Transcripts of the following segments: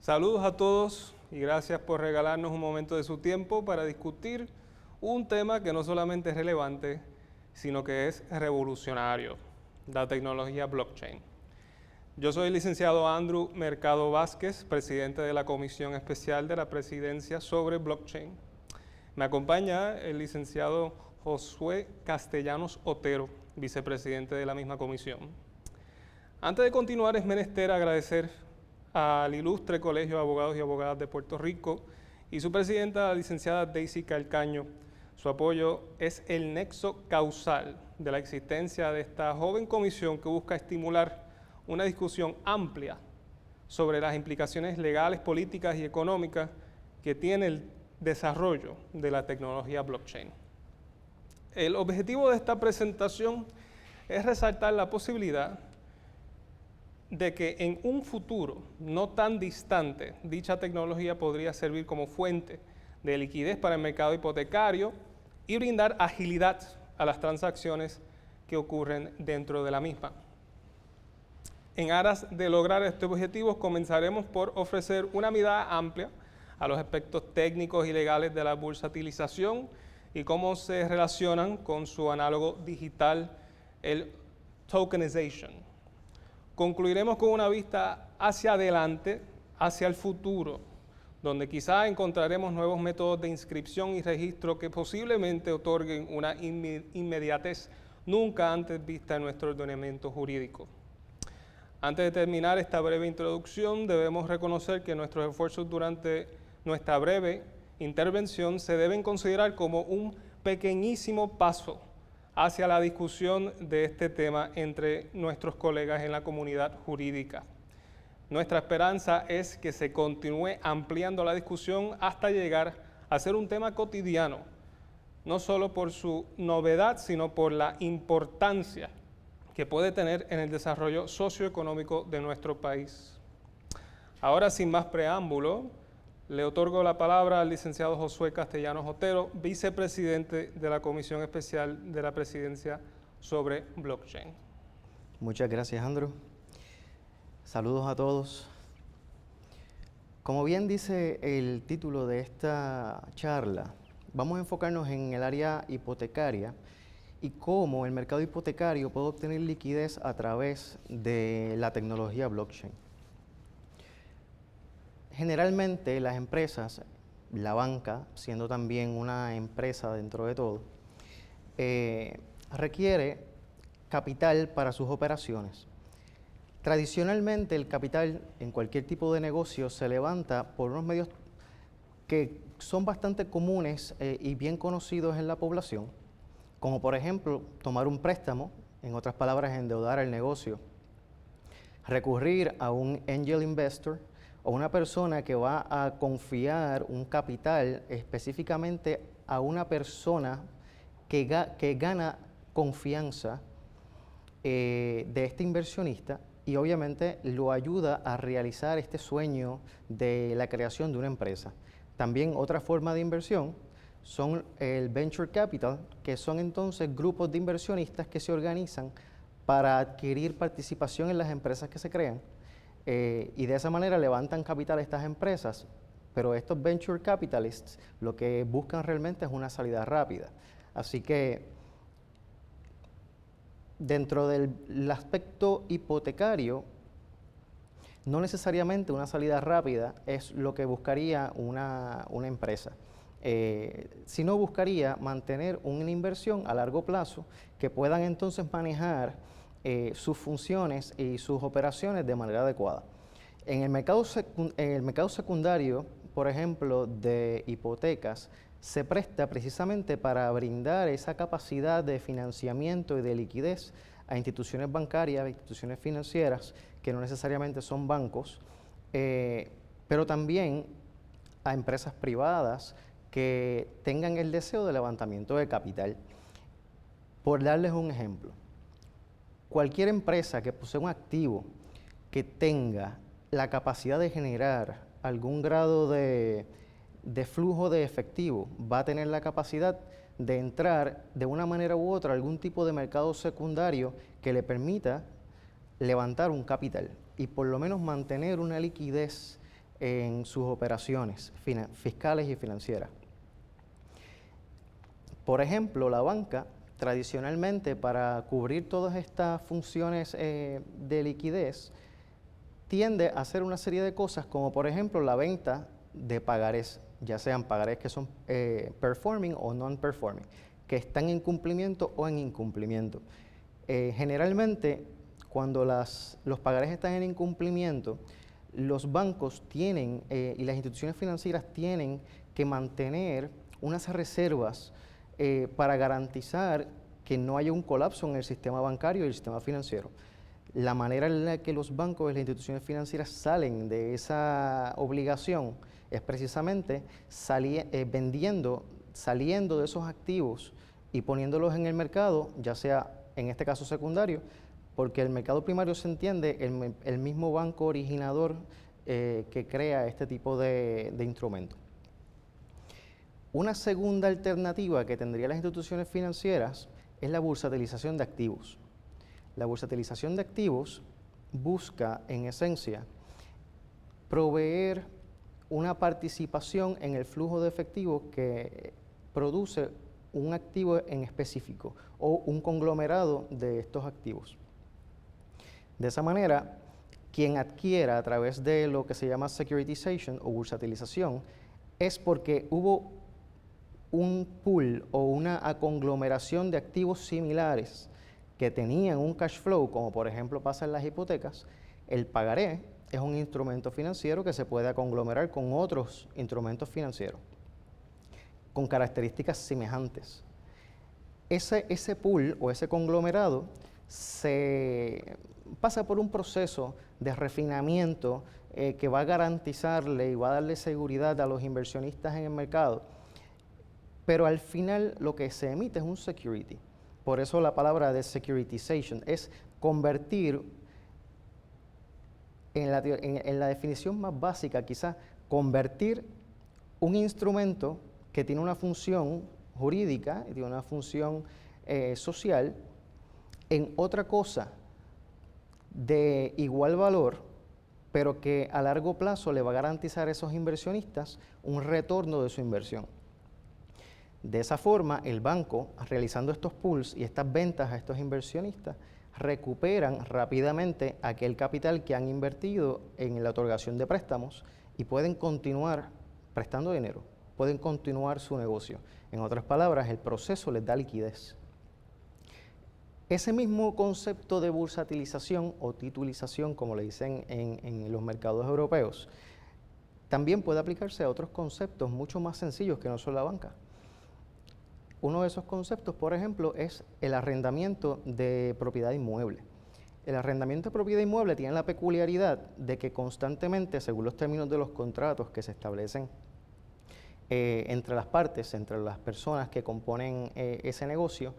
Saludos a todos y gracias por regalarnos un momento de su tiempo para discutir un tema que no solamente es relevante, sino que es revolucionario, la tecnología blockchain. Yo soy el licenciado Andrew Mercado Vázquez, presidente de la Comisión Especial de la Presidencia sobre Blockchain. Me acompaña el licenciado Josué Castellanos Otero, vicepresidente de la misma comisión. Antes de continuar, es menester agradecer al ilustre Colegio de Abogados y Abogadas de Puerto Rico y su presidenta, la licenciada Daisy Calcaño. Su apoyo es el nexo causal de la existencia de esta joven comisión que busca estimular una discusión amplia sobre las implicaciones legales, políticas y económicas que tiene el desarrollo de la tecnología blockchain. El objetivo de esta presentación es resaltar la posibilidad de que en un futuro no tan distante dicha tecnología podría servir como fuente de liquidez para el mercado hipotecario y brindar agilidad a las transacciones que ocurren dentro de la misma. En aras de lograr estos objetivos, comenzaremos por ofrecer una mirada amplia a los aspectos técnicos y legales de la bursatilización y cómo se relacionan con su análogo digital, el tokenization. Concluiremos con una vista hacia adelante, hacia el futuro, donde quizá encontraremos nuevos métodos de inscripción y registro que posiblemente otorguen una inmediatez nunca antes vista en nuestro ordenamiento jurídico. Antes de terminar esta breve introducción, debemos reconocer que nuestros esfuerzos durante nuestra breve intervención se deben considerar como un pequeñísimo paso hacia la discusión de este tema entre nuestros colegas en la comunidad jurídica. Nuestra esperanza es que se continúe ampliando la discusión hasta llegar a ser un tema cotidiano, no solo por su novedad, sino por la importancia que puede tener en el desarrollo socioeconómico de nuestro país. Ahora, sin más preámbulo, le otorgo la palabra al licenciado Josué Castellanos Otero, vicepresidente de la Comisión Especial de la Presidencia sobre Blockchain. Muchas gracias, Andrew. Saludos a todos. Como bien dice el título de esta charla, vamos a enfocarnos en el área hipotecaria y cómo el mercado hipotecario puede obtener liquidez a través de la tecnología blockchain. Generalmente las empresas, la banca, siendo también una empresa dentro de todo, requiere capital para sus operaciones. Tradicionalmente el capital en cualquier tipo de negocio se levanta por unos medios que son bastante comunes y bien conocidos en la población, como por ejemplo tomar un préstamo, en otras palabras endeudar el negocio, recurrir a un angel investor, o una persona que va a confiar un capital específicamente a una persona que gana confianza de este inversionista y obviamente lo ayuda a realizar este sueño de la creación de una empresa. También otra forma de inversión son el venture capital, que son entonces grupos de inversionistas que se organizan para adquirir participación en las empresas que se crean. Y de esa manera levantan capital a estas empresas, pero estos venture capitalists lo que buscan realmente es una salida rápida. Así que dentro del aspecto hipotecario, no necesariamente una salida rápida es lo que buscaría una empresa, sino buscaría mantener una inversión a largo plazo que puedan entonces manejar sus funciones y sus operaciones de manera adecuada. En el mercado secundario, por ejemplo, de hipotecas, se presta precisamente para brindar esa capacidad de financiamiento y de liquidez a instituciones bancarias, a instituciones financieras, que no necesariamente son bancos, pero también a empresas privadas que tengan el deseo de levantamiento de capital. Por darles un ejemplo, cualquier empresa que posea un activo que tenga la capacidad de generar algún grado de flujo de efectivo va a tener la capacidad de entrar de una manera u otra a algún tipo de mercado secundario que le permita levantar un capital y por lo menos mantener una liquidez en sus operaciones fiscales y financieras. Por ejemplo, la banca tradicionalmente, para cubrir todas estas funciones de liquidez, tiende a hacer una serie de cosas como por ejemplo la venta de pagarés, ya sean pagarés que son performing o non-performing, que están en cumplimiento o en incumplimiento. Generalmente, cuando los pagarés están en incumplimiento, los bancos tienen y las instituciones financieras tienen que mantener unas reservas para garantizar que no haya un colapso en el sistema bancario y el sistema financiero. La manera en la que los bancos y las instituciones financieras salen de esa obligación es precisamente saliendo de esos activos y poniéndolos en el mercado, ya sea en este caso secundario, porque el mercado primario se entiende el mismo banco originador que crea este tipo de instrumentos. Una segunda alternativa que tendrían las instituciones financieras es la bursatilización de activos. La bursatilización de activos busca, en esencia, proveer una participación en el flujo de efectivo que produce un activo en específico o un conglomerado de estos activos. De esa manera, quien adquiera a través de lo que se llama securitization o bursatilización es porque hubo un pool o una conglomeración de activos similares que tenían un cash flow, como por ejemplo pasa en las hipotecas. El pagaré es un instrumento financiero que se puede conglomerar con otros instrumentos financieros con características semejantes. Ese pool o ese conglomerado se pasa por un proceso de refinamiento que va a garantizarle y va a darle seguridad a los inversionistas en el mercado, pero al final lo que se emite es un security. Por eso la palabra de securitization es convertir, en la definición más básica quizás, convertir un instrumento que tiene una función jurídica y tiene una función social en otra cosa de igual valor, pero que a largo plazo le va a garantizar a esos inversionistas un retorno de su inversión. De esa forma, el banco, realizando estos pools y estas ventas a estos inversionistas, recuperan rápidamente aquel capital que han invertido en la otorgación de préstamos y pueden continuar prestando dinero, pueden continuar su negocio. En otras palabras, el proceso les da liquidez. Ese mismo concepto de bursatilización o titulización, como le dicen en los mercados europeos, también puede aplicarse a otros conceptos mucho más sencillos que no son la banca. Uno de esos conceptos, por ejemplo, es el arrendamiento de propiedad inmueble. El arrendamiento de propiedad inmueble tiene la peculiaridad de que constantemente, según los términos de los contratos que se establecen entre las partes, entre las personas que componen ese negocio,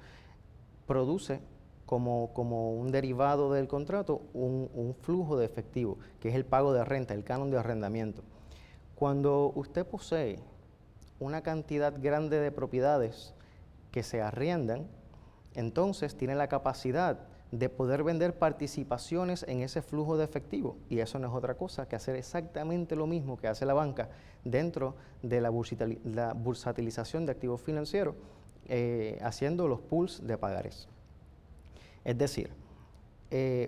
produce como un derivado del contrato un flujo de efectivo, que es el pago de renta, el canon de arrendamiento. Cuando usted posee una cantidad grande de propiedades que se arriendan, entonces tiene la capacidad de poder vender participaciones en ese flujo de efectivo, y eso no es otra cosa que hacer exactamente lo mismo que hace la banca dentro de la bursatilización de activos financieros, haciendo los pools de pagares. Es decir,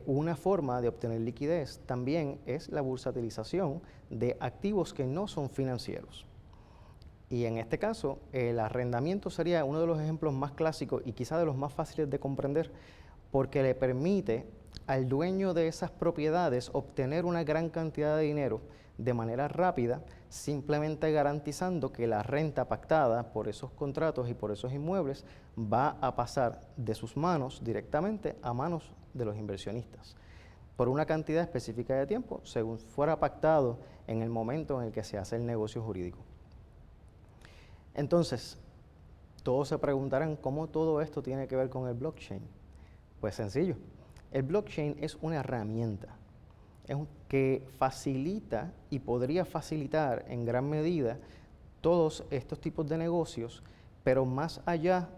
una forma de obtener liquidez también es la bursatilización de activos que no son financieros. Y en este caso, el arrendamiento sería uno de los ejemplos más clásicos y quizá de los más fáciles de comprender, porque le permite al dueño de esas propiedades obtener una gran cantidad de dinero de manera rápida, simplemente garantizando que la renta pactada por esos contratos y por esos inmuebles va a pasar de sus manos directamente a manos de los inversionistas, por una cantidad específica de tiempo, según fuera pactado en el momento en el que se hace el negocio jurídico. Entonces, todos se preguntarán cómo todo esto tiene que ver con el blockchain. Pues sencillo, el blockchain es una herramienta que facilita y podría facilitar en gran medida todos estos tipos de negocios, pero más allá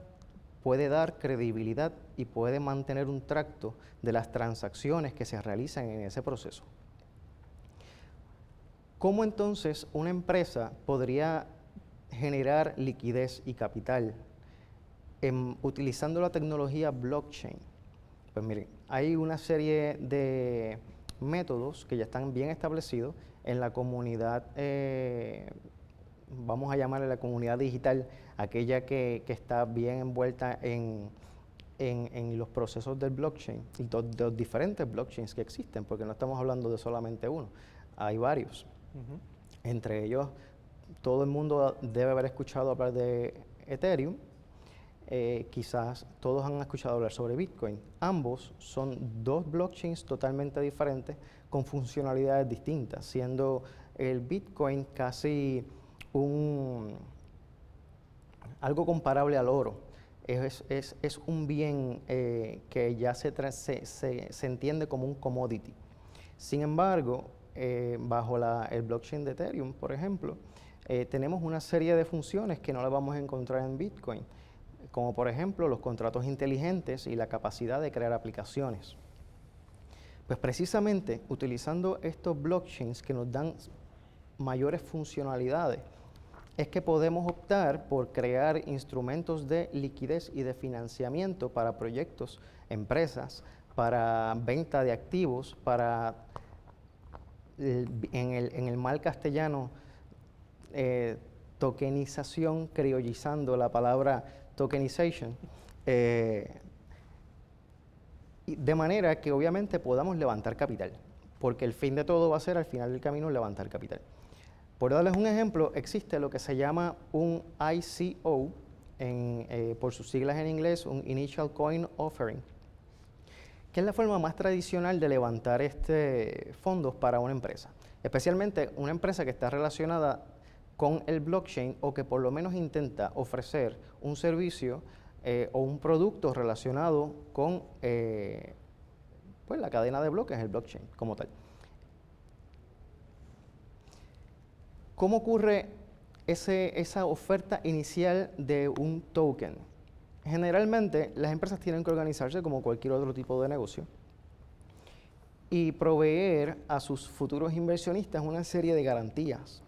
puede dar credibilidad y puede mantener un tracto de las transacciones que se realizan en ese proceso. ¿Cómo entonces una empresa podría generar liquidez y capital utilizando la tecnología blockchain? Pues miren, hay una serie de métodos que ya están bien establecidos en la comunidad, vamos a llamarle la comunidad digital, aquella que está bien envuelta en los procesos del blockchain y de los diferentes blockchains que existen, porque no estamos hablando de solamente uno, hay varios. Entre ellos, todo el mundo debe haber escuchado hablar de Ethereum. Quizás todos han escuchado hablar sobre Bitcoin. Ambos son dos blockchains totalmente diferentes con funcionalidades distintas, siendo el Bitcoin casi algo comparable al oro. Es un bien que ya se entiende como un commodity. Sin embargo, bajo el blockchain de Ethereum, por ejemplo, tenemos una serie de funciones que no las vamos a encontrar en Bitcoin, como por ejemplo los contratos inteligentes y la capacidad de crear aplicaciones. Pues precisamente utilizando estos blockchains que nos dan mayores funcionalidades, es que podemos optar por crear instrumentos de liquidez y de financiamiento para proyectos, empresas, para venta de activos, para, en el mal castellano, tokenización, criollizando la palabra tokenization, de manera que obviamente podamos levantar capital, porque el fin de todo va a ser al final del camino levantar capital. Por darles un ejemplo, existe lo que se llama un ICO, por sus siglas en inglés, un Initial Coin Offering, que es la forma más tradicional de levantar fondos para una empresa, especialmente una empresa que está relacionada con el blockchain o que por lo menos intenta ofrecer un servicio o un producto relacionado con pues la cadena de bloques, el blockchain como tal. ¿Cómo ocurre esa oferta inicial de un token? Generalmente las empresas tienen que organizarse como cualquier otro tipo de negocio y proveer a sus futuros inversionistas una serie de garantías.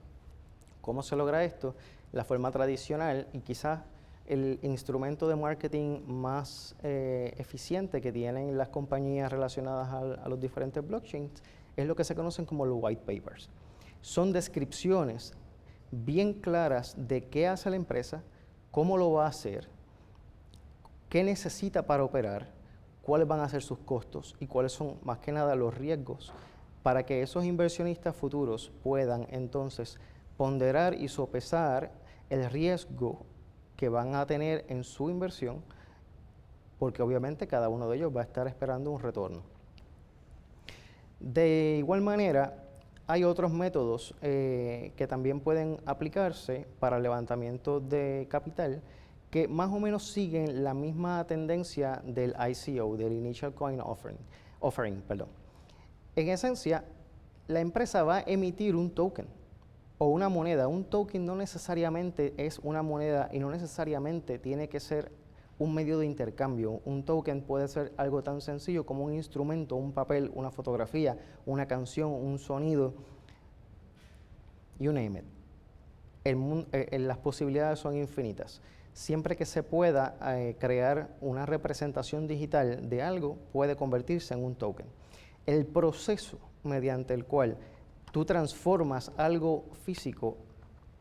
¿Cómo se logra esto? La forma tradicional y quizás el instrumento de marketing más eficiente que tienen las compañías relacionadas a los diferentes blockchains es lo que se conocen como los white papers. Son descripciones bien claras de qué hace la empresa, cómo lo va a hacer, qué necesita para operar, cuáles van a ser sus costos y cuáles son más que nada los riesgos para que esos inversionistas futuros puedan entonces ponderar y sopesar el riesgo que van a tener en su inversión, porque obviamente cada uno de ellos va a estar esperando un retorno. De igual manera, hay otros métodos que también pueden aplicarse para el levantamiento de capital que más o menos siguen la misma tendencia del ICO, del Initial Coin Offering. En esencia, la empresa va a emitir un token o una moneda. Un token no necesariamente es una moneda y no necesariamente tiene que ser un medio de intercambio. Un token puede ser algo tan sencillo como un instrumento, un papel, una fotografía, una canción, un sonido, you name it. Las posibilidades son infinitas. Siempre que se pueda crear una representación digital de algo, puede convertirse en un token. El proceso mediante el cual tú transformas algo físico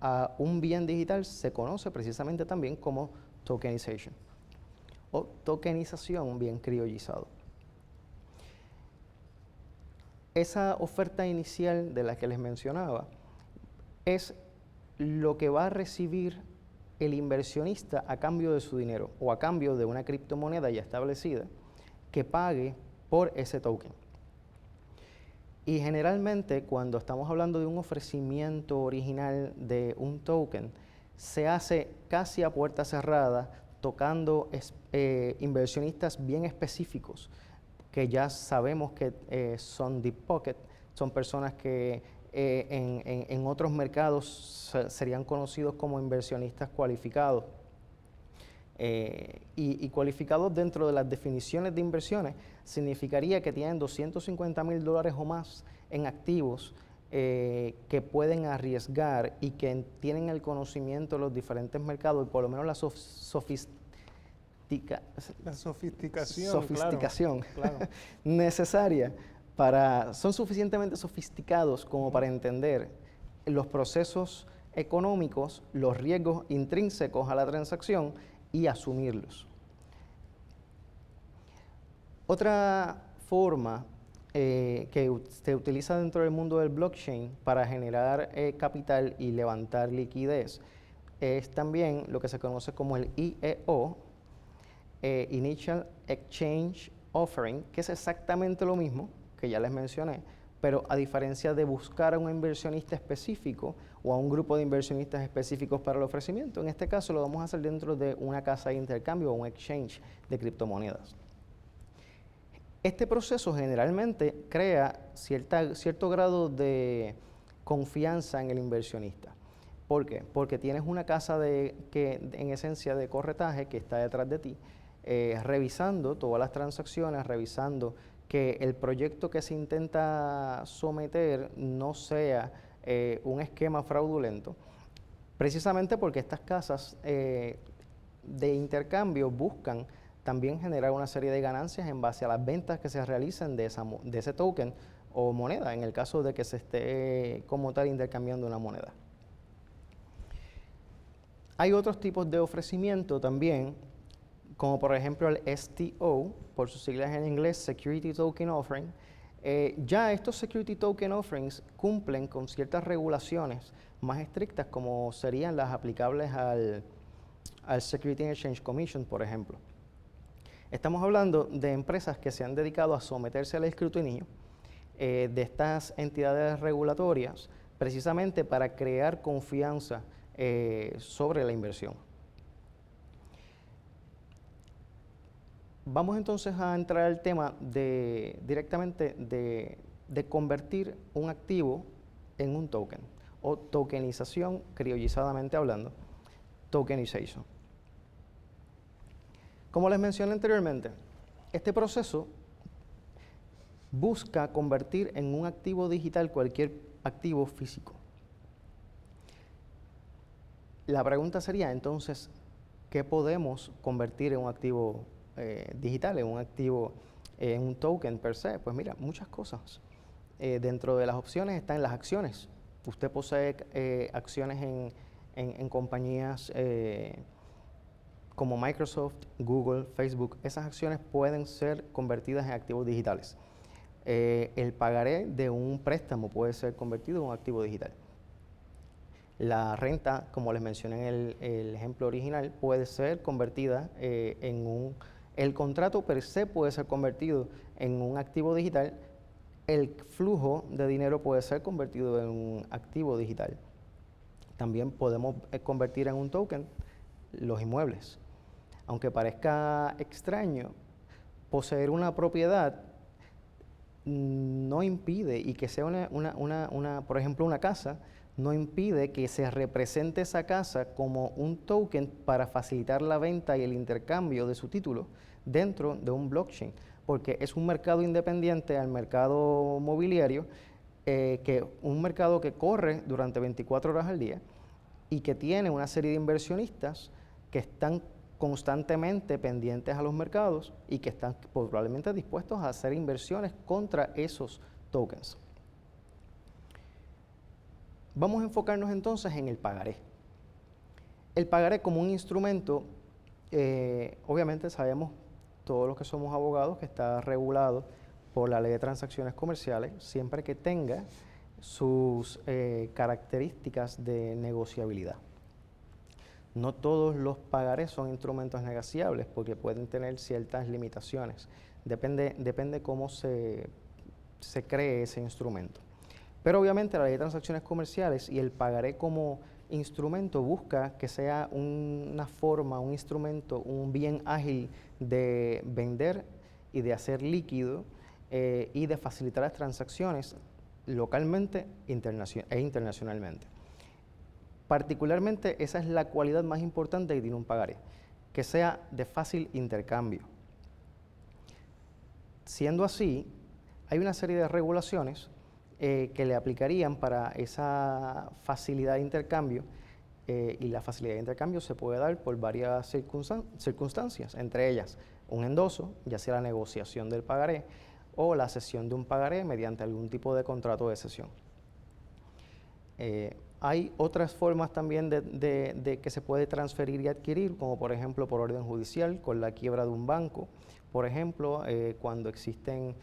a un bien digital se conoce precisamente también como tokenization o tokenización bien criollizado. Esa oferta inicial de la que les mencionaba es lo que va a recibir el inversionista a cambio de su dinero o a cambio de una criptomoneda ya establecida que pague por ese token. Y generalmente cuando estamos hablando de un ofrecimiento original de un token, se hace casi a puerta cerrada, tocando inversionistas bien específicos, que ya sabemos que son deep pocket, son personas que en otros mercados serían conocidos como inversionistas cualificados. Y cualificados dentro de las definiciones de inversiones significaría que tienen $250,000 o más en activos que pueden arriesgar y que tienen el conocimiento de los diferentes mercados y por lo menos la sofisticación claro. necesaria son suficientemente sofisticados como para entender los procesos económicos, los riesgos intrínsecos a la transacción y asumirlos. Otra forma que se utiliza dentro del mundo del blockchain para generar capital y levantar liquidez es también lo que se conoce como el IEO, Initial Exchange Offering, que es exactamente lo mismo que ya les mencioné, pero a diferencia de buscar a un inversionista específico o a un grupo de inversionistas específicos para el ofrecimiento, en este caso lo vamos a hacer dentro de una casa de intercambio o un exchange de criptomonedas. Este proceso generalmente crea cierto grado de confianza en el inversionista. ¿Por qué? Porque tienes una casa en esencia de corretaje que está detrás de ti, revisando todas las transacciones, revisando que el proyecto que se intenta someter no sea un esquema fraudulento, precisamente porque estas casas de intercambio buscan también generar una serie de ganancias en base a las ventas que se realicen de ese token o moneda, en el caso de que se esté como tal intercambiando una moneda. Hay otros tipos de ofrecimiento también, como por ejemplo el STO, por sus siglas en inglés, Security Token Offering. Ya estos Security Token Offerings cumplen con ciertas regulaciones más estrictas, como serían las aplicables al Security and Exchange Commission, por ejemplo. Estamos hablando de empresas que se han dedicado a someterse al escrutinio de estas entidades regulatorias, precisamente para crear confianza sobre la inversión. Vamos entonces a entrar al tema directamente de convertir un activo en un token, o tokenización, criollizadamente hablando, tokenization. Como les mencioné anteriormente, este proceso busca convertir en un activo digital cualquier activo físico. La pregunta sería entonces, ¿qué podemos convertir en un activo digital, en un activo, en un token per se? Pues mira, muchas cosas. Dentro de las opciones están las acciones. Usted posee acciones en compañías como Microsoft, Google, Facebook. Esas acciones pueden ser convertidas en activos digitales. El pagaré de un préstamo puede ser convertido en un activo digital. La renta, como les mencioné en el ejemplo original, puede ser convertida el contrato per se puede ser convertido en un activo digital. El flujo de dinero puede ser convertido en un activo digital. También podemos convertir en un token los inmuebles. Aunque parezca extraño, poseer una propiedad no impide, y que sea por ejemplo, una casa, no impide que se represente esa casa como un token para facilitar la venta y el intercambio de su título dentro de un blockchain, porque es un mercado independiente al mercado mobiliario, un mercado que corre durante 24 horas al día y que tiene una serie de inversionistas que están constantemente pendientes a los mercados y que están probablemente dispuestos a hacer inversiones contra esos tokens. Vamos a enfocarnos entonces en el pagaré. El pagaré como un instrumento, obviamente sabemos todos los que somos abogados que está regulado por la Ley de Transacciones Comerciales, siempre que tenga sus características de negociabilidad. No todos los pagarés son instrumentos negociables porque pueden tener ciertas limitaciones. Depende cómo se cree ese instrumento. Pero obviamente la Ley de Transacciones Comerciales y el pagaré como instrumento busca que sea una forma, un instrumento, un bien ágil de vender y de hacer líquido y de facilitar las transacciones localmente e internacionalmente. Particularmente esa es la cualidad más importante que tiene un pagaré, que sea de fácil intercambio. Siendo así, hay una serie de regulaciones que le aplicarían para esa facilidad de intercambio. Y la facilidad de intercambio se puede dar por varias circunstancias, entre ellas un endoso, ya sea la negociación del pagaré o la cesión de un pagaré mediante algún tipo de contrato de cesión. Hay otras formas también de que se puede transferir y adquirir, como por ejemplo por orden judicial, con la quiebra de un banco. Por ejemplo, cuando existen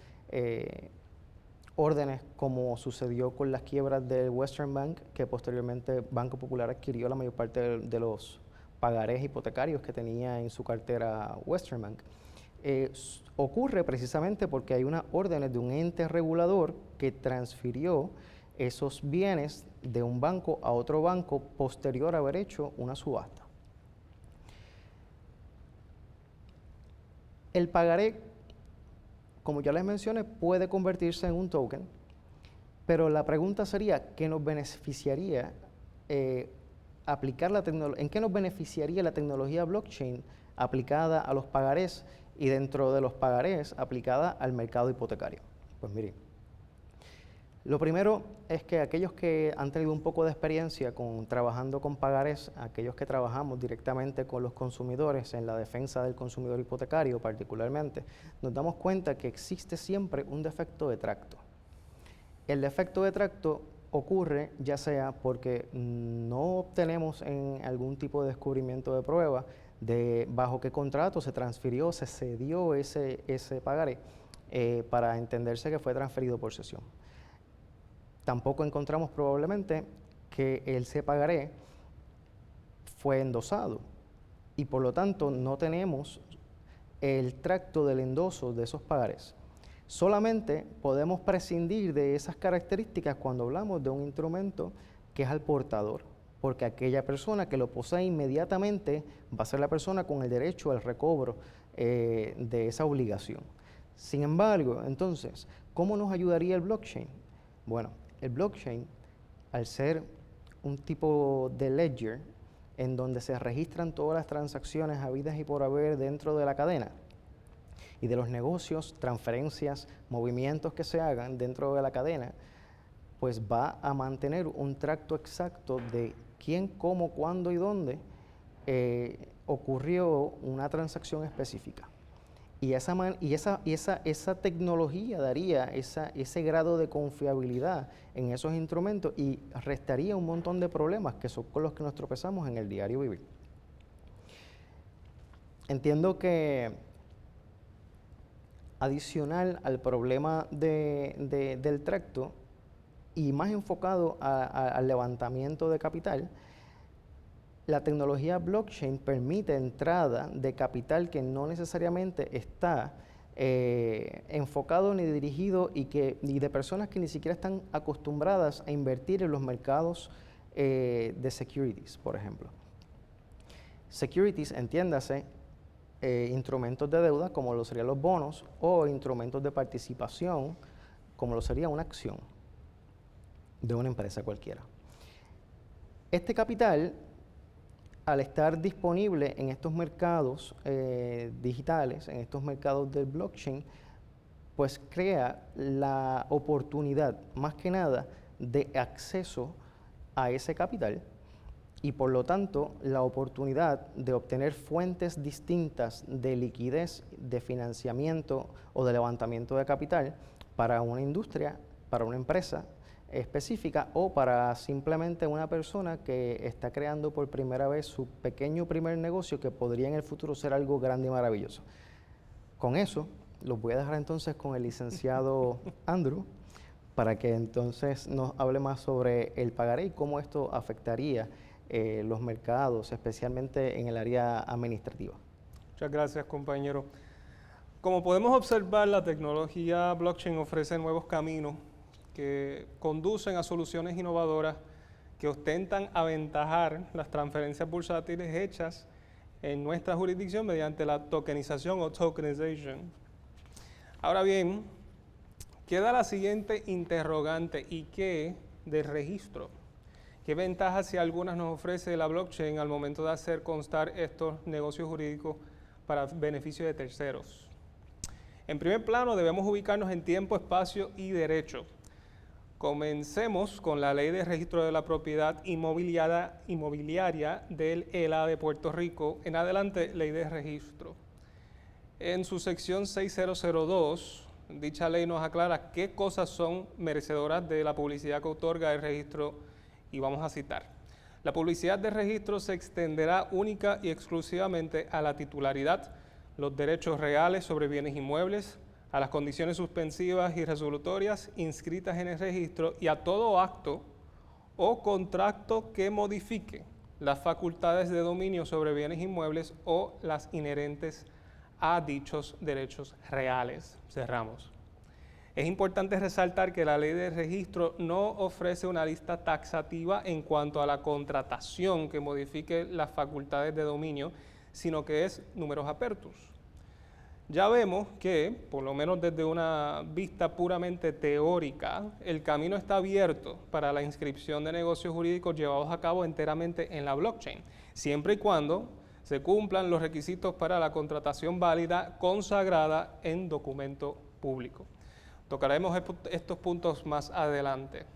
órdenes como sucedió con las quiebras del Western Bank, que posteriormente Banco Popular adquirió la mayor parte de los pagarés hipotecarios que tenía en su cartera Western Bank. Ocurre precisamente porque hay unas órdenes de un ente regulador que transfirió esos bienes de un banco a otro banco posterior a haber hecho una subasta. El pagaré, como ya les mencioné, puede convertirse en un token, pero la pregunta sería, ¿qué nos beneficiaría en qué nos beneficiaría la tecnología blockchain aplicada a los pagarés y dentro de los pagarés aplicada al mercado hipotecario? Pues miren, lo primero es que aquellos que han tenido un poco de experiencia trabajando con pagarés, aquellos que trabajamos directamente con los consumidores en la defensa del consumidor hipotecario particularmente, nos damos cuenta que existe siempre un defecto de tracto. El defecto de tracto ocurre ya sea porque no obtenemos en algún tipo de descubrimiento de prueba de bajo qué contrato se transfirió, se cedió ese pagaré para entenderse que fue transferido por cesión. Tampoco encontramos probablemente que ese pagaré fue endosado y por lo tanto no tenemos el tracto del endoso de esos pagarés. Solamente podemos prescindir de esas características cuando hablamos de un instrumento que es al portador, porque aquella persona que lo posee inmediatamente va a ser la persona con el derecho al recobro de esa obligación. Sin embargo, entonces, ¿cómo nos ayudaría el blockchain? Bueno, el blockchain, al ser un tipo de ledger en donde se registran todas las transacciones habidas y por haber dentro de la cadena y de los negocios, transferencias, movimientos que se hagan dentro de la cadena, pues va a mantener un tracto exacto de quién, cómo, cuándo y dónde ocurrió una transacción específica. Y esa tecnología daría ese grado de confiabilidad en esos instrumentos y restaría un montón de problemas que son con los que nos tropezamos en el diario vivir. Entiendo que adicional al problema del tracto y más enfocado al levantamiento de capital, la tecnología blockchain permite entrada de capital que no necesariamente está enfocado ni dirigido y de personas que ni siquiera están acostumbradas a invertir en los mercados de securities, por ejemplo. Securities, entiéndase, instrumentos de deuda como lo serían los bonos o instrumentos de participación como lo sería una acción de una empresa cualquiera. Este capital, al estar disponible en estos mercados digitales, en estos mercados del blockchain, pues crea la oportunidad, más que nada, de acceso a ese capital y por lo tanto la oportunidad de obtener fuentes distintas de liquidez, de financiamiento o de levantamiento de capital para una industria, para una empresa específica o para simplemente una persona que está creando por primera vez su pequeño primer negocio que podría en el futuro ser algo grande y maravilloso. Con eso, los voy a dejar entonces con el licenciado Andrew para que entonces nos hable más sobre el pagaré y cómo esto afectaría los mercados, especialmente en el área administrativa. Muchas gracias, compañero. Como podemos observar, la tecnología blockchain ofrece nuevos caminos que conducen a soluciones innovadoras que ostentan aventajar las transferencias bursátiles hechas en nuestra jurisdicción mediante la tokenización o tokenization. Ahora bien, queda la siguiente interrogante: ¿y qué del registro? ¿Qué ventajas, si algunas, nos ofrece la blockchain al momento de hacer constar estos negocios jurídicos para beneficio de terceros? En primer plano, debemos ubicarnos en tiempo, espacio y derecho. Comencemos con la Ley de Registro de la Propiedad Inmobiliaria del ELA de Puerto Rico. En adelante, Ley de Registro. En su sección 6002, dicha ley nos aclara qué cosas son merecedoras de la publicidad que otorga el registro, y vamos a citar. La publicidad de registro se extenderá única y exclusivamente a la titularidad, los derechos reales sobre bienes inmuebles, a las condiciones suspensivas y resolutorias inscritas en el registro y a todo acto o contrato que modifique las facultades de dominio sobre bienes inmuebles o las inherentes a dichos derechos reales. Cerramos. Es importante resaltar que la ley de registro no ofrece una lista taxativa en cuanto a la contratación que modifique las facultades de dominio, sino que es numerus apertus. Ya vemos que, por lo menos desde una vista puramente teórica, el camino está abierto para la inscripción de negocios jurídicos llevados a cabo enteramente en la blockchain, siempre y cuando se cumplan los requisitos para la contratación válida consagrada en documento público. Tocaremos estos puntos más adelante.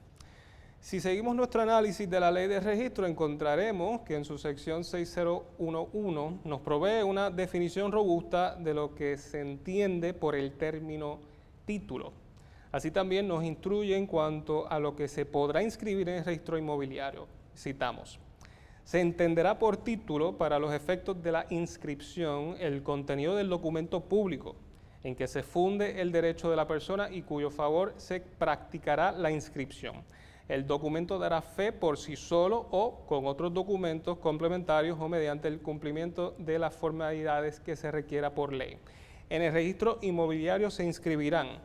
Si seguimos nuestro análisis de la ley de registro, encontraremos que en su sección 6011 nos provee una definición robusta de lo que se entiende por el término título. Así también nos instruye en cuanto a lo que se podrá inscribir en el registro inmobiliario. Citamos: se entenderá por título, para los efectos de la inscripción, el contenido del documento público en que se funde el derecho de la persona y cuyo favor se practicará la inscripción. El documento dará fe por sí solo o con otros documentos complementarios o mediante el cumplimiento de las formalidades que se requiera por ley. En el registro inmobiliario se inscribirán: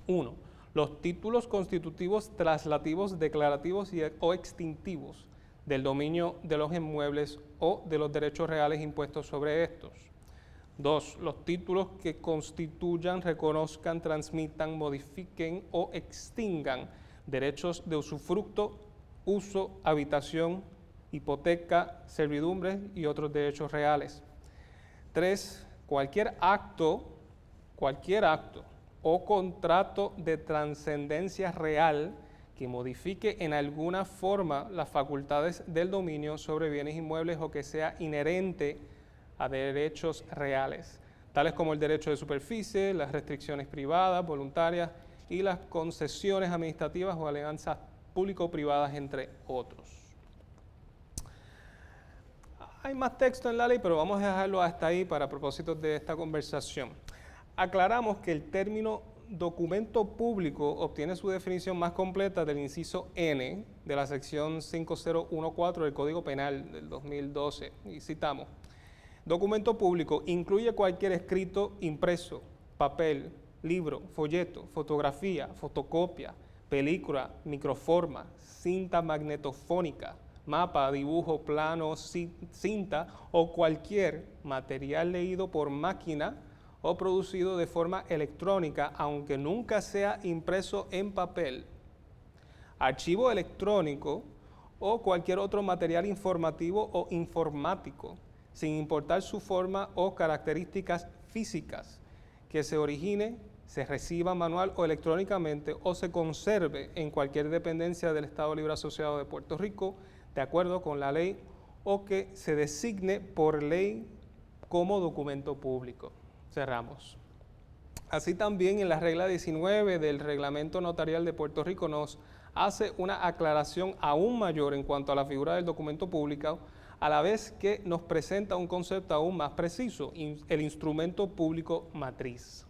1. Los títulos constitutivos, traslativos, declarativos o extintivos del dominio de los inmuebles o de los derechos reales impuestos sobre estos. 2. Los títulos que constituyan, reconozcan, transmitan, modifiquen o extingan derechos de usufructo, uso, habitación, hipoteca, servidumbres y otros derechos reales. 3. Cualquier acto o contrato de trascendencia real que modifique en alguna forma las facultades del dominio sobre bienes inmuebles o que sea inherente a derechos reales, tales como el derecho de superficie, las restricciones privadas, voluntarias y las concesiones administrativas o alianzas público-privadas, entre otros. Hay más texto en la ley, pero vamos a dejarlo hasta ahí para propósitos de esta conversación. Aclaramos que el término documento público obtiene su definición más completa del inciso N de la sección 5014 del Código Penal del 2012, y citamos: documento público incluye cualquier escrito impreso, papel, libro, folleto, fotografía, fotocopia, película, microforma, cinta magnetofónica, mapa, dibujo, plano, cinta o cualquier material leído por máquina o producido de forma electrónica, aunque nunca sea impreso en papel, archivo electrónico o cualquier otro material informativo o informático, sin importar su forma o características físicas, que se origine, se reciba manual o electrónicamente o se conserve en cualquier dependencia del Estado Libre Asociado de Puerto Rico, de acuerdo con la ley, o que se designe por ley como documento público. Cerramos. Así también en la regla 19 del Reglamento Notarial de Puerto Rico nos hace una aclaración aún mayor en cuanto a la figura del documento público, a la vez que nos presenta un concepto aún más preciso: el instrumento público matriz.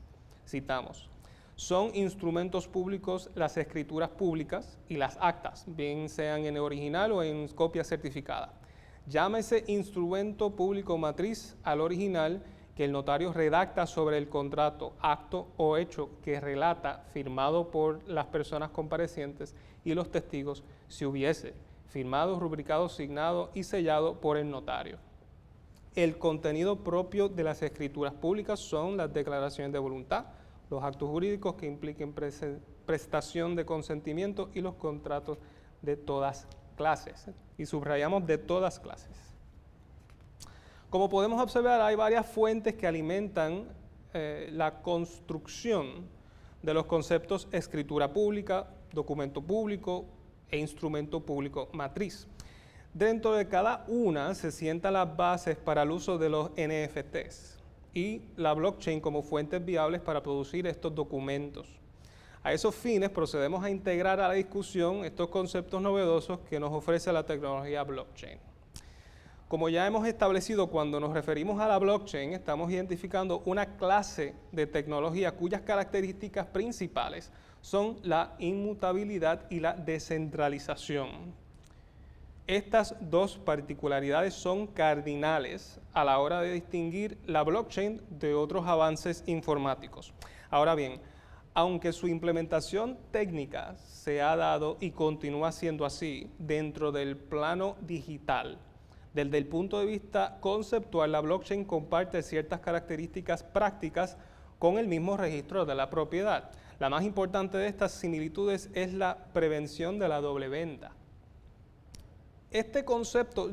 Citamos: son instrumentos públicos las escrituras públicas y las actas, bien sean en original o en copia certificada. Llámese instrumento público matriz al original que el notario redacta sobre el contrato, acto o hecho que relata, firmado por las personas comparecientes y los testigos, si hubiese firmado, rubricado, signado y sellado por el notario. El contenido propio de las escrituras públicas son las declaraciones de voluntad, los actos jurídicos que impliquen prestación de consentimiento y los contratos de todas clases. Y subrayamos de todas clases. Como podemos observar, hay varias fuentes que alimentan la construcción de los conceptos escritura pública, documento público e instrumento público matriz. Dentro de cada una se sientan las bases para el uso de los NFTs y la blockchain como fuentes viables para producir estos documentos. A esos fines procedemos a integrar a la discusión estos conceptos novedosos que nos ofrece la tecnología blockchain. Como ya hemos establecido, cuando nos referimos a la blockchain, estamos identificando una clase de tecnología cuyas características principales son la inmutabilidad y la descentralización. Estas dos particularidades son cardinales a la hora de distinguir la blockchain de otros avances informáticos. Ahora bien, aunque su implementación técnica se ha dado y continúa siendo así dentro del plano digital, desde el punto de vista conceptual, la blockchain comparte ciertas características prácticas con el mismo registro de la propiedad. La más importante de estas similitudes es la prevención de la doble venta. Este concepto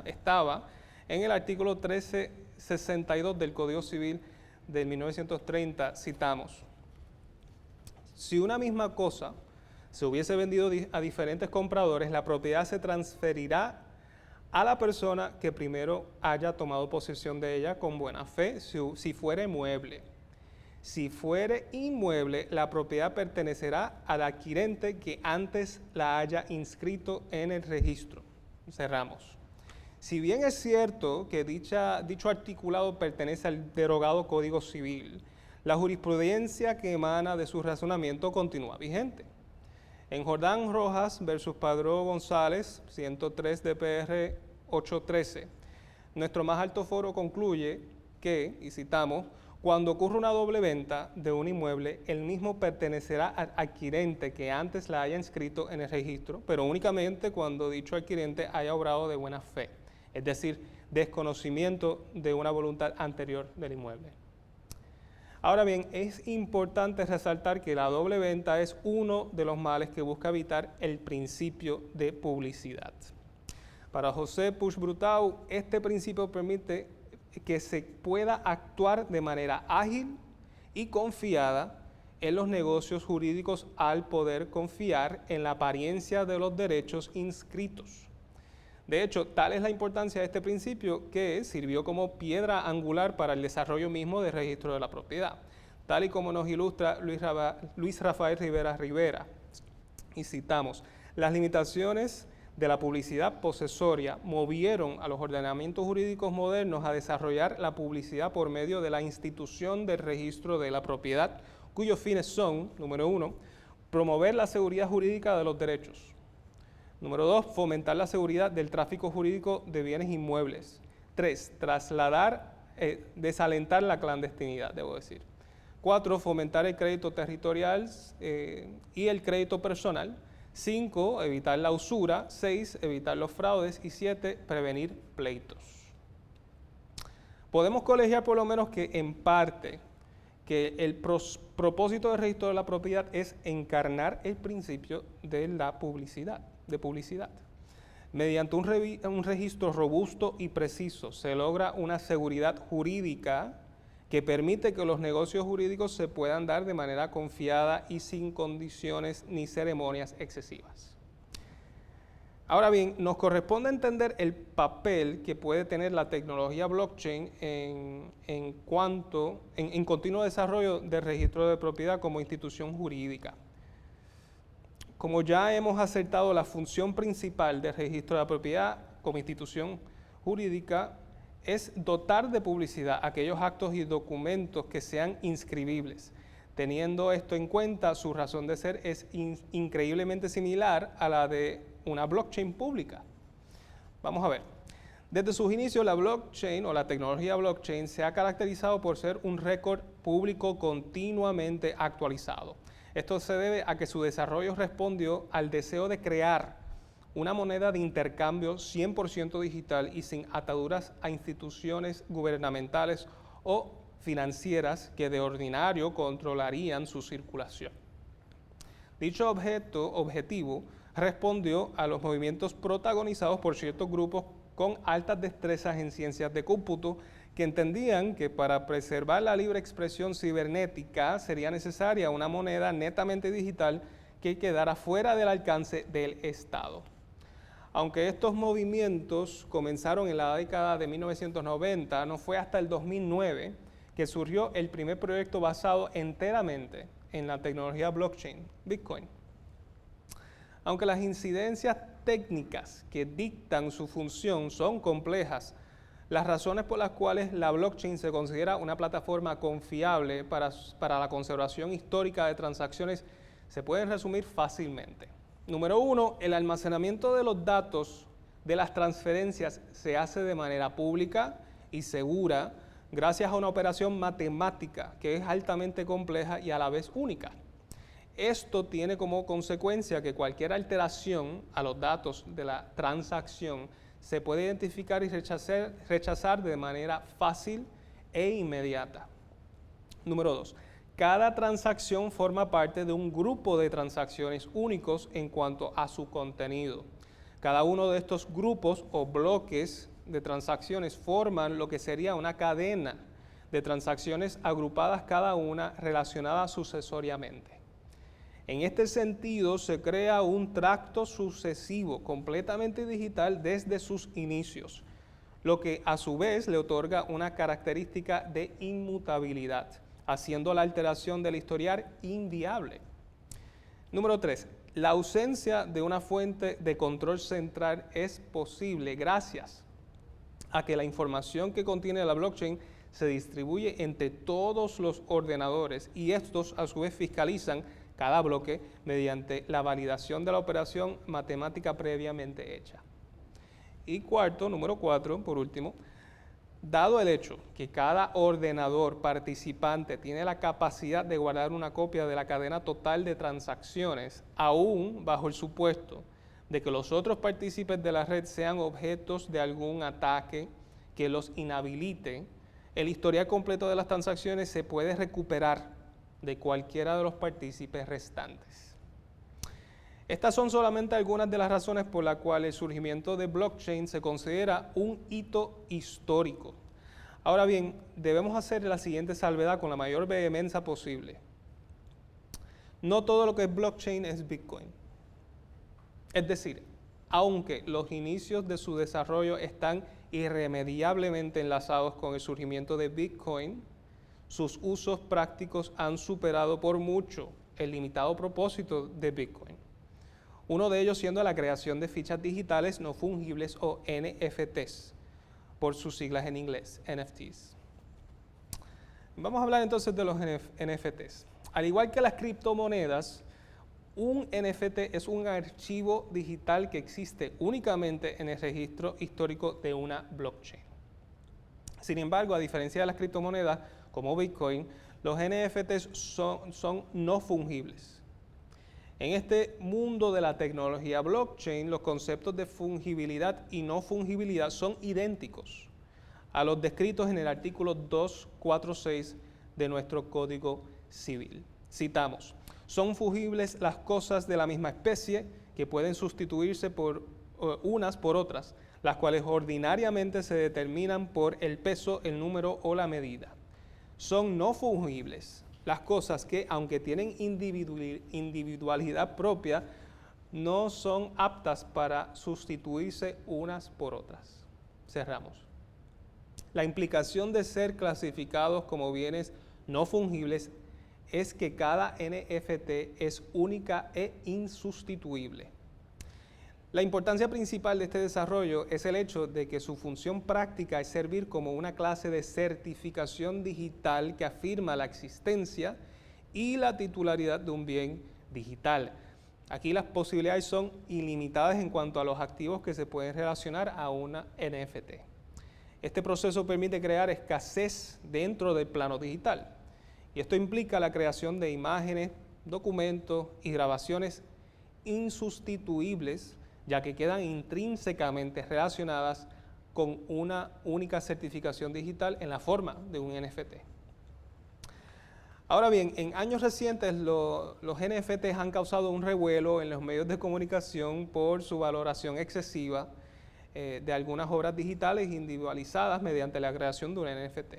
estaba en el artículo 1362 del Código Civil de 1930, citamos: si una misma cosa se hubiese vendido a diferentes compradores, la propiedad se transferirá a la persona que primero haya tomado posesión de ella con buena fe, si fuere mueble. Si fuere inmueble, la propiedad pertenecerá al adquirente que antes la haya inscrito en el registro. Cerramos. Si bien es cierto que dicho articulado pertenece al derogado Código Civil, la jurisprudencia que emana de su razonamiento continúa vigente. En Jordán Rojas versus Padrón González, 103 DPR 813, nuestro más alto foro concluye que, y citamos, cuando ocurre una doble venta de un inmueble, el mismo pertenecerá al adquirente que antes la haya inscrito en el registro, pero únicamente cuando dicho adquirente haya obrado de buena fe, es decir, desconocimiento de una voluntad anterior del inmueble. Ahora bien, es importante resaltar que la doble venta es uno de los males que busca evitar el principio de publicidad. Para José Puig-Brutau, este principio permite que se pueda actuar de manera ágil y confiada en los negocios jurídicos al poder confiar en la apariencia de los derechos inscritos. De hecho, tal es la importancia de este principio que sirvió como piedra angular para el desarrollo mismo del registro de la propiedad, tal y como nos ilustra Luis Rafael Rivera. Y citamos: las limitaciones de la publicidad posesoria movieron a los ordenamientos jurídicos modernos a desarrollar la publicidad por medio de la institución del registro de la propiedad, cuyos fines son, número 1, promover la seguridad jurídica de los derechos. Número 2, fomentar la seguridad del tráfico jurídico de bienes inmuebles. 3, desalentar la clandestinidad, debo decir. 4, fomentar el crédito territorial y el crédito personal. 5, evitar la usura. 6, evitar los fraudes. Y 7, prevenir pleitos. Podemos colegiar por lo menos que en parte que el propósito del registro de la propiedad es encarnar el principio de la publicidad. Mediante un registro robusto y preciso se logra una seguridad jurídica que permite que los negocios jurídicos se puedan dar de manera confiada y sin condiciones ni ceremonias excesivas. Ahora bien, nos corresponde entender el papel que puede tener la tecnología blockchain en continuo desarrollo del registro de propiedad como institución jurídica. Como ya hemos acertado, la función principal del registro de la propiedad como institución jurídica es dotar de publicidad aquellos actos y documentos que sean inscribibles. Teniendo esto en cuenta, su razón de ser es increíblemente similar a la de una blockchain pública. Vamos a ver. Desde sus inicios, la blockchain o la tecnología blockchain se ha caracterizado por ser un récord público continuamente actualizado. Esto se debe a que su desarrollo respondió al deseo de crear una moneda de intercambio 100% digital y sin ataduras a instituciones gubernamentales o financieras que de ordinario controlarían su circulación. Dicho objetivo respondió a los movimientos protagonizados por ciertos grupos con altas destrezas en ciencias de cómputo que entendían que para preservar la libre expresión cibernética sería necesaria una moneda netamente digital que quedara fuera del alcance del Estado. Aunque estos movimientos comenzaron en la década de 1990, no fue hasta el 2009 que surgió el primer proyecto basado enteramente en la tecnología blockchain, Bitcoin. Aunque las incidencias técnicas que dictan su función son complejas, las razones por las cuales la blockchain se considera una plataforma confiable para la conservación histórica de transacciones se pueden resumir fácilmente. Número 1, el almacenamiento de los datos de las transferencias se hace de manera pública y segura gracias a una operación matemática que es altamente compleja y a la vez única. Esto tiene como consecuencia que cualquier alteración a los datos de la transacción se puede identificar y rechazar de manera fácil e inmediata. Número 2. Cada transacción forma parte de un grupo de transacciones únicos en cuanto a su contenido. Cada uno de estos grupos o bloques de transacciones forman lo que sería una cadena de transacciones agrupadas cada una relacionadas sucesoriamente. En este sentido, se crea un tracto sucesivo completamente digital desde sus inicios, lo que a su vez le otorga una característica de inmutabilidad, haciendo la alteración del historial inviable. Número 3. La ausencia de una fuente de control central es posible gracias a que la información que contiene la blockchain se distribuye entre todos los ordenadores y estos a su vez fiscalizan cada bloque mediante la validación de la operación matemática previamente hecha. Y cuarto, número 4, por último, dado el hecho que cada ordenador participante tiene la capacidad de guardar una copia de la cadena total de transacciones, aún bajo el supuesto de que los otros partícipes de la red sean objetos de algún ataque que los inhabilite, el historial completo de las transacciones se puede recuperar de cualquiera de los partícipes restantes. Estas son solamente algunas de las razones por las cuales el surgimiento de blockchain se considera un hito histórico. Ahora bien, debemos hacer la siguiente salvedad con la mayor vehemencia posible. No todo lo que es blockchain es Bitcoin. Es decir, aunque los inicios de su desarrollo están irremediablemente enlazados con el surgimiento de Bitcoin, sus usos prácticos han superado por mucho el limitado propósito de Bitcoin. Uno de ellos siendo la creación de fichas digitales no fungibles o NFTs, por sus siglas en inglés, NFTs. Vamos a hablar entonces de los NFTs. Al igual que las criptomonedas, un NFT es un archivo digital que existe únicamente en el registro histórico de una blockchain. Sin embargo, a diferencia de las criptomonedas, como Bitcoin, los NFTs son no fungibles. En este mundo de la tecnología blockchain, los conceptos de fungibilidad y no fungibilidad son idénticos a los descritos en el artículo 246 de nuestro Código Civil. Citamos: son fungibles las cosas de la misma especie que pueden sustituirse unas por otras, las cuales ordinariamente se determinan por el peso, el número o la medida. Son no fungibles las cosas que, aunque tienen individualidad propia, no son aptas para sustituirse unas por otras. Cerramos. La implicación de ser clasificados como bienes no fungibles es que cada NFT es única e insustituible. La importancia principal de este desarrollo es el hecho de que su función práctica es servir como una clase de certificación digital que afirma la existencia y la titularidad de un bien digital. Aquí las posibilidades son ilimitadas en cuanto a los activos que se pueden relacionar a una NFT. Este proceso permite crear escasez dentro del plano digital, y esto implica la creación de imágenes, documentos y grabaciones insustituibles, ya que quedan intrínsecamente relacionadas con una única certificación digital en la forma de un NFT. Ahora bien, en años recientes los NFTs han causado un revuelo en los medios de comunicación por su valoración excesiva, de algunas obras digitales individualizadas mediante la creación de un NFT.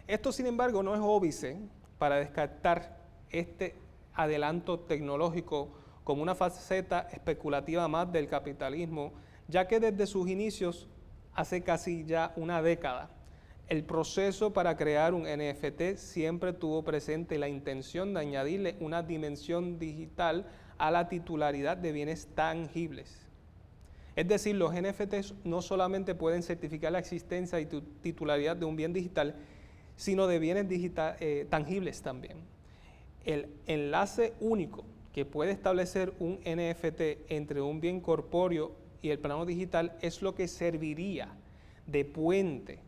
Esto, sin embargo, no es óbice para descartar este adelanto tecnológico como una faceta especulativa más del capitalismo, ya que desde sus inicios, hace casi ya una década, el proceso para crear un NFT siempre tuvo presente la intención de añadirle una dimensión digital a la titularidad de bienes tangibles. Es decir, los NFTs no solamente pueden certificar la existencia y titularidad de un bien digital, sino de bienes tangibles también. El enlace único que puede establecer un NFT entre un bien corpóreo y el plano digital es lo que serviría de puente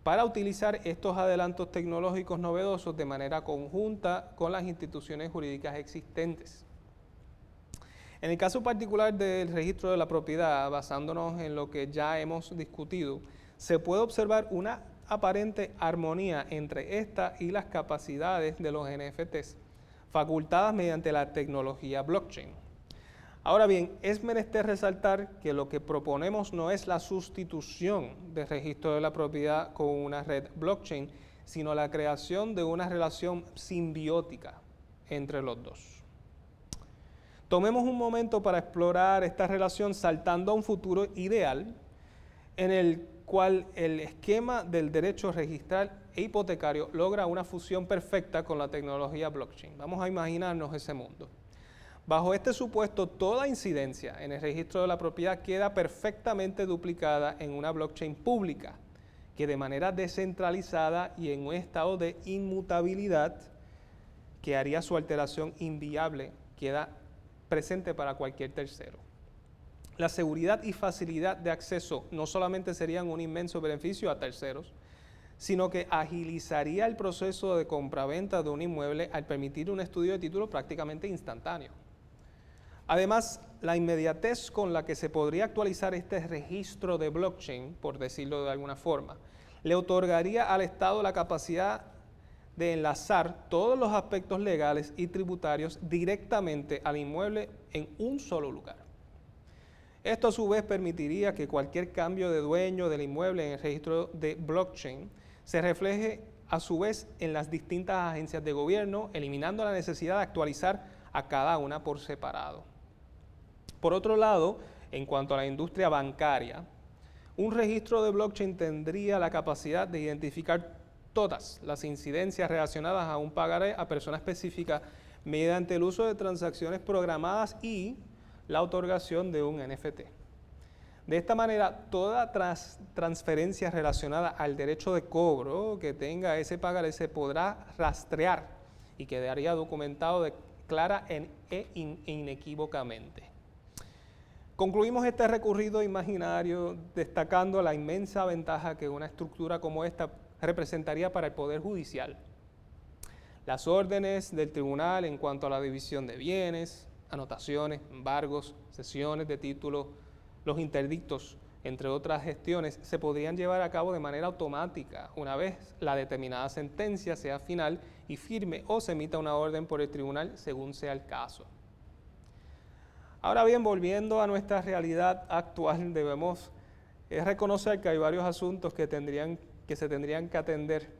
para utilizar estos adelantos tecnológicos novedosos de manera conjunta con las instituciones jurídicas existentes. En el caso particular del registro de la propiedad, basándonos en lo que ya hemos discutido, se puede observar una aparente armonía entre esta y las capacidades de los NFTs, facultadas mediante la tecnología blockchain. Ahora bien, es menester resaltar que lo que proponemos no es la sustitución del registro de la propiedad con una red blockchain, sino la creación de una relación simbiótica entre los dos. Tomemos un momento para explorar esta relación saltando a un futuro ideal en el cual el esquema del derecho registral e hipotecario logra una fusión perfecta con la tecnología blockchain. Vamos a imaginarnos ese mundo. Bajo este supuesto, toda incidencia en el registro de la propiedad queda perfectamente duplicada en una blockchain pública, que de manera descentralizada y en un estado de inmutabilidad que haría su alteración inviable, queda presente para cualquier tercero. La seguridad y facilidad de acceso no solamente serían un inmenso beneficio a terceros, sino que agilizaría el proceso de compraventa de un inmueble al permitir un estudio de título prácticamente instantáneo. Además, la inmediatez con la que se podría actualizar este registro de blockchain, por decirlo de alguna forma, le otorgaría al Estado la capacidad de enlazar todos los aspectos legales y tributarios directamente al inmueble en un solo lugar. Esto a su vez permitiría que cualquier cambio de dueño del inmueble en el registro de blockchain se refleje a su vez en las distintas agencias de gobierno, eliminando la necesidad de actualizar a cada una por separado. Por otro lado, en cuanto a la industria bancaria, un registro de blockchain tendría la capacidad de identificar todas las incidencias relacionadas a un pagaré a persona específica mediante el uso de transacciones programadas y la otorgación de un NFT. De esta manera, toda transferencia relacionada al derecho de cobro que tenga ese pagaré se podrá rastrear y quedaría documentado clara e inequívocamente. Concluimos este recorrido imaginario destacando la inmensa ventaja que una estructura como esta representaría para el Poder Judicial. Las órdenes del tribunal en cuanto a la división de bienes, anotaciones, embargos, cesiones de títulos, los interdictos, entre otras gestiones, se podrían llevar a cabo de manera automática una vez la determinada sentencia sea final y firme o se emita una orden por el tribunal según sea el caso. Ahora bien, volviendo a nuestra realidad actual, debemos reconocer que hay varios asuntos que se tendrían que atender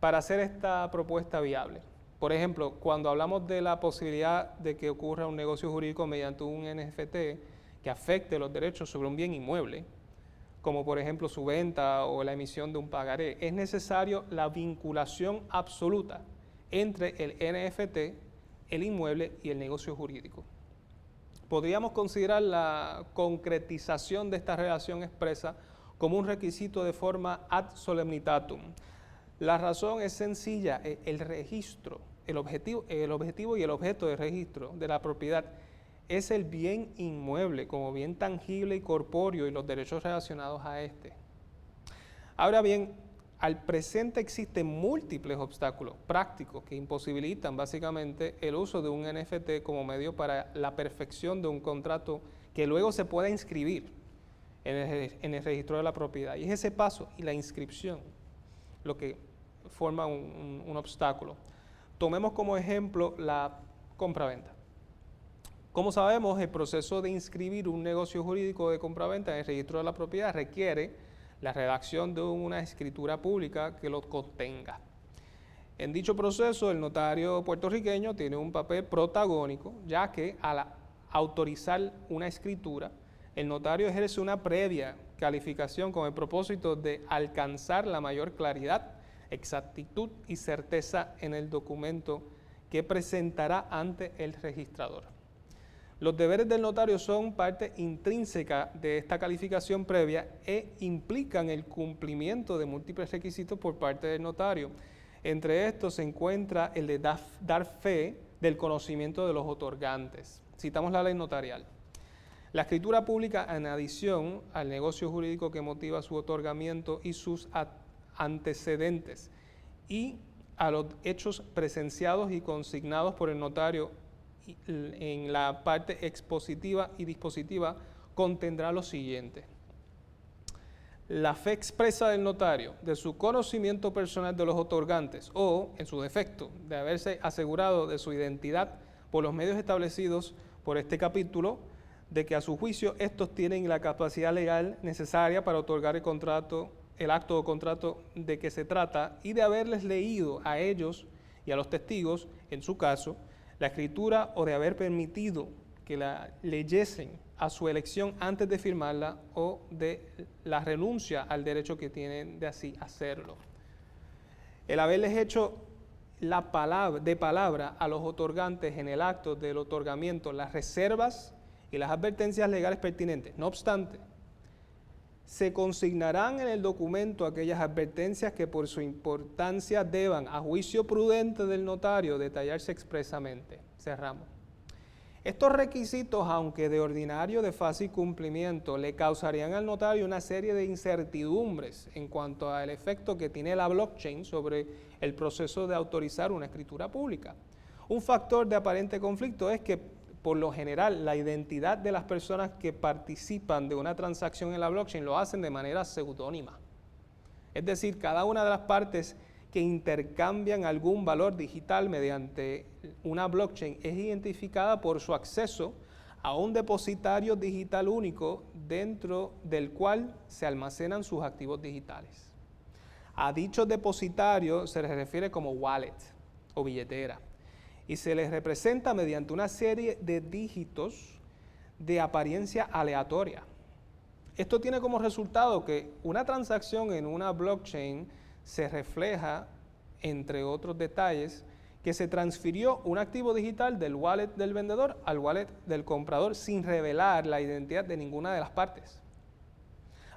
para hacer esta propuesta viable. Por ejemplo, cuando hablamos de la posibilidad de que ocurra un negocio jurídico mediante un NFT que afecte los derechos sobre un bien inmueble, como por ejemplo su venta o la emisión de un pagaré, es necesario la vinculación absoluta entre el NFT, el inmueble y el negocio jurídico. Podríamos considerar la concretización de esta relación expresa como un requisito de forma ad solemnitatum. La razón es sencilla: el registro, el objetivo y el objeto de registro de la propiedad es el bien inmueble como bien tangible y corpóreo y los derechos relacionados a este. Ahora bien, al presente existen múltiples obstáculos prácticos que imposibilitan básicamente el uso de un NFT como medio para la perfección de un contrato que luego se pueda inscribir en el registro de la propiedad. Y es ese paso y la inscripción lo que forma un obstáculo. Tomemos como ejemplo la compraventa. Como sabemos, el proceso de inscribir un negocio jurídico de compraventa en el registro de la propiedad requiere la redacción de una escritura pública que lo contenga. En dicho proceso, el notario puertorriqueño tiene un papel protagónico, ya que al autorizar una escritura, el notario ejerce una previa calificación con el propósito de alcanzar la mayor claridad, exactitud y certeza en el documento que presentará ante el registrador. Los deberes del notario son parte intrínseca de esta calificación previa e implican el cumplimiento de múltiples requisitos por parte del notario. Entre estos se encuentra el de dar fe del conocimiento de los otorgantes. Citamos la ley notarial. La escritura pública, en adición al negocio jurídico que motiva su otorgamiento y sus antecedentes, y a los hechos presenciados y consignados por el notario en la parte expositiva y dispositiva, contendrá lo siguiente: la fe expresa del notario de su conocimiento personal de los otorgantes o, en su defecto, de haberse asegurado de su identidad por los medios establecidos por este capítulo, de que a su juicio estos tienen la capacidad legal necesaria para otorgar el acto o contrato de que se trata, y de haberles leído a ellos y a los testigos, en su caso, la escritura, o de haber permitido que la leyesen a su elección antes de firmarla, o de la renuncia al derecho que tienen de así hacerlo. El haberles hecho de palabra a los otorgantes en el acto del otorgamiento las reservas y las advertencias legales pertinentes. No obstante, se consignarán en el documento aquellas advertencias que por su importancia deban, a juicio prudente del notario, detallarse expresamente. Cerramos. Estos requisitos, aunque de ordinario de fácil cumplimiento, le causarían al notario una serie de incertidumbres en cuanto al efecto que tiene la blockchain sobre el proceso de autorizar una escritura pública. Un factor de aparente conflicto es que, por lo general, la identidad de las personas que participan de una transacción en la blockchain lo hacen de manera seudónima. Es decir, cada una de las partes que intercambian algún valor digital mediante una blockchain es identificada por su acceso a un depositario digital único dentro del cual se almacenan sus activos digitales. A dicho depositario se les refiere como wallet o billetera, y se les representa mediante una serie de dígitos de apariencia aleatoria. Esto tiene como resultado que una transacción en una blockchain se refleja, entre otros detalles, que se transfirió un activo digital del wallet del vendedor al wallet del comprador sin revelar la identidad de ninguna de las partes.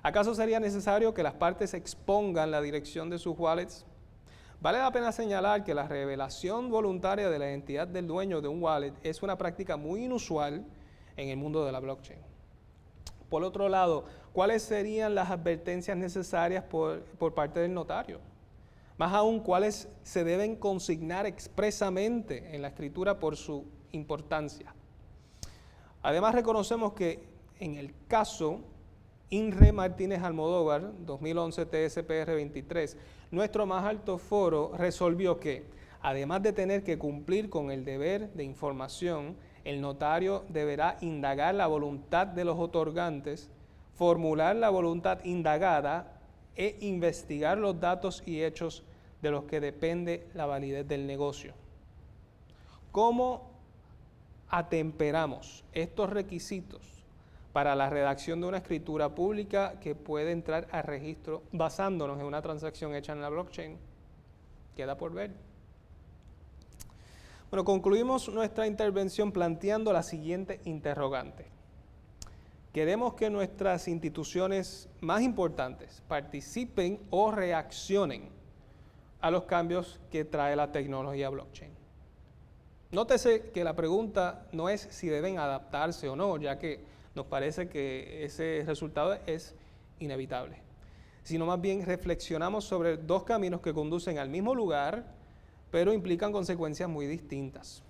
¿Acaso sería necesario que las partes expongan la dirección de sus wallets? Vale la pena señalar que la revelación voluntaria de la identidad del dueño de un wallet es una práctica muy inusual en el mundo de la blockchain. Por otro lado, ¿cuáles serían las advertencias necesarias por parte del notario? Más aún, ¿cuáles se deben consignar expresamente en la escritura por su importancia? Además, reconocemos que en el caso INRE Martínez Almodóvar, 2011 TSPR 23, nuestro más alto foro resolvió que, además de tener que cumplir con el deber de información, el notario deberá indagar la voluntad de los otorgantes, formular la voluntad indagada e investigar los datos y hechos de los que depende la validez del negocio. ¿Cómo atemperamos estos requisitos para la redacción de una escritura pública que puede entrar a registro basándonos en una transacción hecha en la blockchain? Queda por ver. Bueno, concluimos nuestra intervención planteando la siguiente interrogante. Queremos que nuestras instituciones más importantes participen o reaccionen a los cambios que trae la tecnología blockchain. Nótese que la pregunta no es si deben adaptarse o no, ya que nos parece que ese resultado es inevitable, sino más bien reflexionamos sobre dos caminos que conducen al mismo lugar, pero implican consecuencias muy distintas.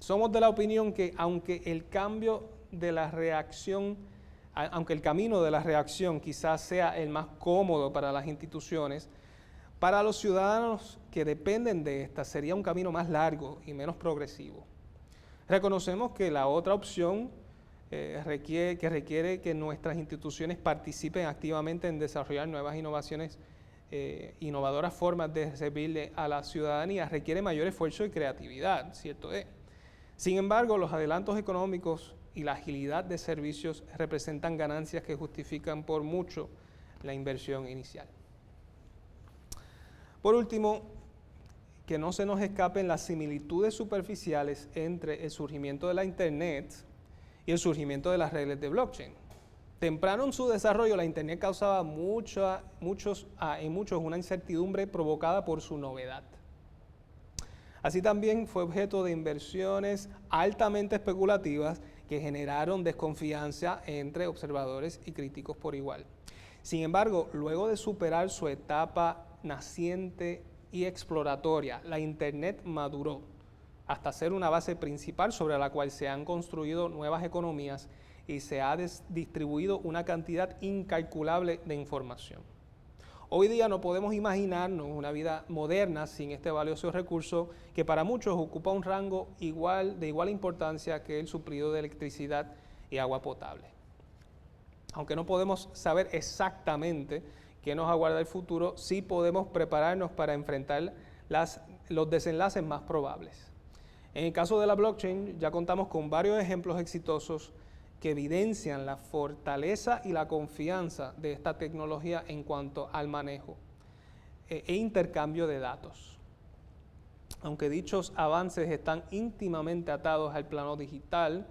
Somos de la opinión que aunque el camino de la reacción quizás sea el más cómodo para las instituciones, para los ciudadanos que dependen de esta sería un camino más largo y menos progresivo. Reconocemos que la otra opción requiere que nuestras instituciones participen activamente en desarrollar nuevas innovaciones, innovadoras formas de servirle a la ciudadanía, requiere mayor esfuerzo y creatividad, ¿cierto es? Sin embargo, los adelantos económicos y la agilidad de servicios representan ganancias que justifican por mucho la inversión inicial. Por último, que no se nos escapen las similitudes superficiales entre el surgimiento de la Internet y el surgimiento de las redes de blockchain. Temprano en su desarrollo, la Internet causaba en muchos una incertidumbre provocada por su novedad. Así también fue objeto de inversiones altamente especulativas que generaron desconfianza entre observadores y críticos por igual. Sin embargo, luego de superar su etapa naciente y exploratoria, la Internet maduró hasta ser una base principal sobre la cual se han construido nuevas economías y se ha distribuido una cantidad incalculable de información. Hoy día no podemos imaginarnos una vida moderna sin este valioso recurso que para muchos ocupa un rango de igual importancia que el suplido de electricidad y agua potable. Aunque no podemos saber exactamente qué nos aguarda el futuro, sí podemos prepararnos para enfrentar los desenlaces más probables. En el caso de la blockchain ya contamos con varios ejemplos exitosos que evidencian la fortaleza y la confianza de esta tecnología en cuanto al manejo e intercambio de datos. Aunque dichos avances están íntimamente atados al plano digital,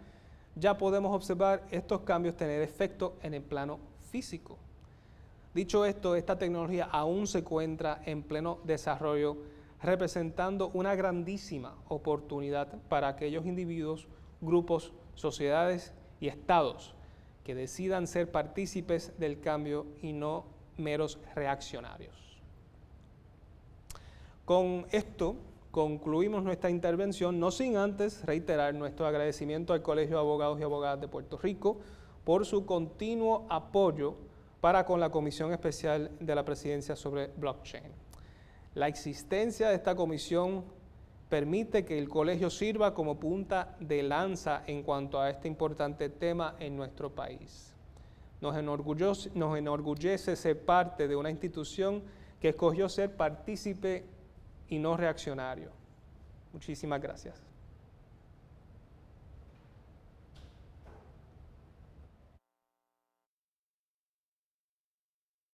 ya podemos observar estos cambios tener efecto en el plano físico. Dicho esto, esta tecnología aún se encuentra en pleno desarrollo, representando una grandísima oportunidad para aquellos individuos, grupos, sociedades y estados que decidan ser partícipes del cambio y no meros reaccionarios. Con esto concluimos nuestra intervención, no sin antes reiterar nuestro agradecimiento al Colegio de Abogados y Abogadas de Puerto Rico por su continuo apoyo para con la Comisión Especial de la Presidencia sobre Blockchain. La existencia de esta comisión permite que el colegio sirva como punta de lanza en cuanto a este importante tema en nuestro país. Nos enorgullece ser parte de una institución que escogió ser partícipe y no reaccionario. Muchísimas gracias.